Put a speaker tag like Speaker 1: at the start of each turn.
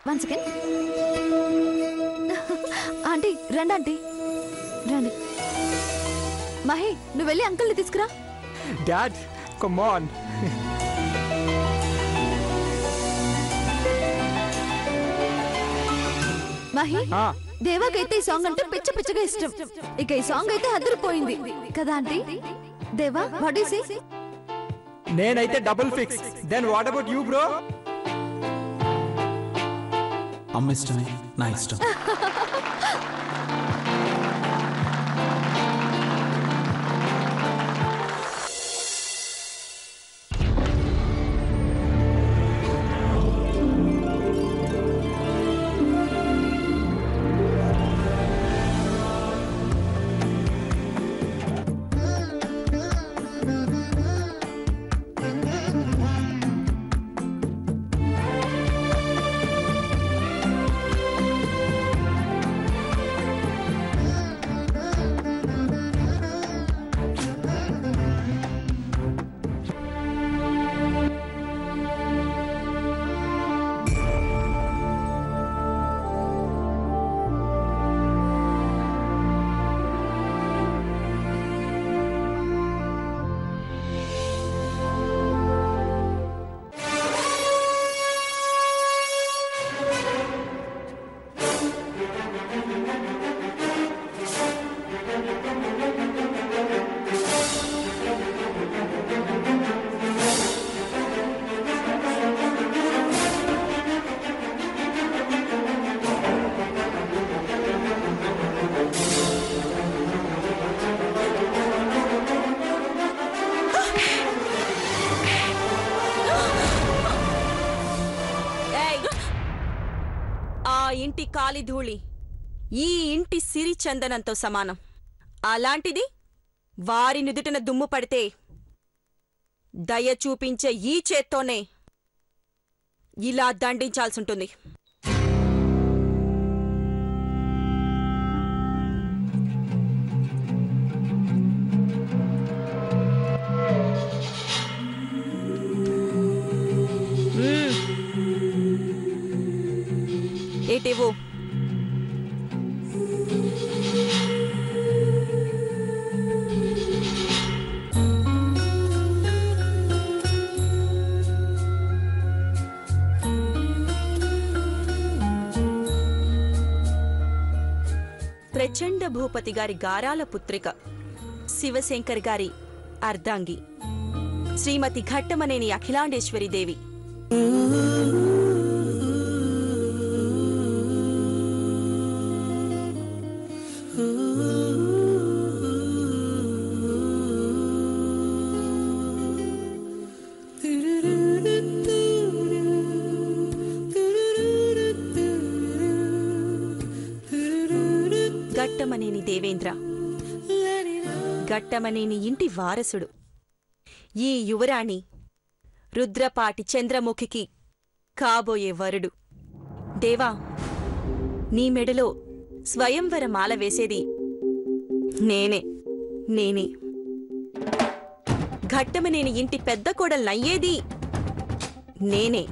Speaker 1: One second aunty రండి aunty రండి. మహి నువ్వు వెళ్ళి అంకుల్ని తీసుకురా.
Speaker 2: Dad come on.
Speaker 1: మహి దేవాకైతే ఈ సాంగ్ అంటే పిచ్చ పిచ్చగా ఇష్టం. ఇక ఈ సాంగ్ అయితే అదిరిపోయింది కదా ఆంటీ. దేవా వాట్ యు సే?
Speaker 2: నేనైతే double fix. Then what about you bro?
Speaker 3: అమ్మ ఇష్టమే నా ఇష్టం.
Speaker 4: ఇంటి కాలిధూళి ఈ ఇంటి సిరి చందనంతో సమానం. అలాంటిది వారి నుదుటిన దుమ్ము పడితే దయ చూపించే ఈ చేత్తోనే ఇలా దండించాల్సుంటుంది. ఏటివు ప్రచండ భూపతి గారి గారాల పుత్రిక శివశంకర్ గారి అర్ధాంగి శ్రీమతి ఘట్టమనేని అఖిలాండేశ్వరి దేవి. ఘట్టమనేని దేవేంద్ర ఘట్టమనేని ఇంటి వారసుడు. ఈ యువరాణి రుద్రపాటి చంద్రముఖికి కాబోయే వరుడు. దేవా, నీ మెడలో స్వయంవర మాల వేసేది నేనే. ఘట్టమనేని ఇంటి పెద్ద కోడల్నయ్యేది నేనే.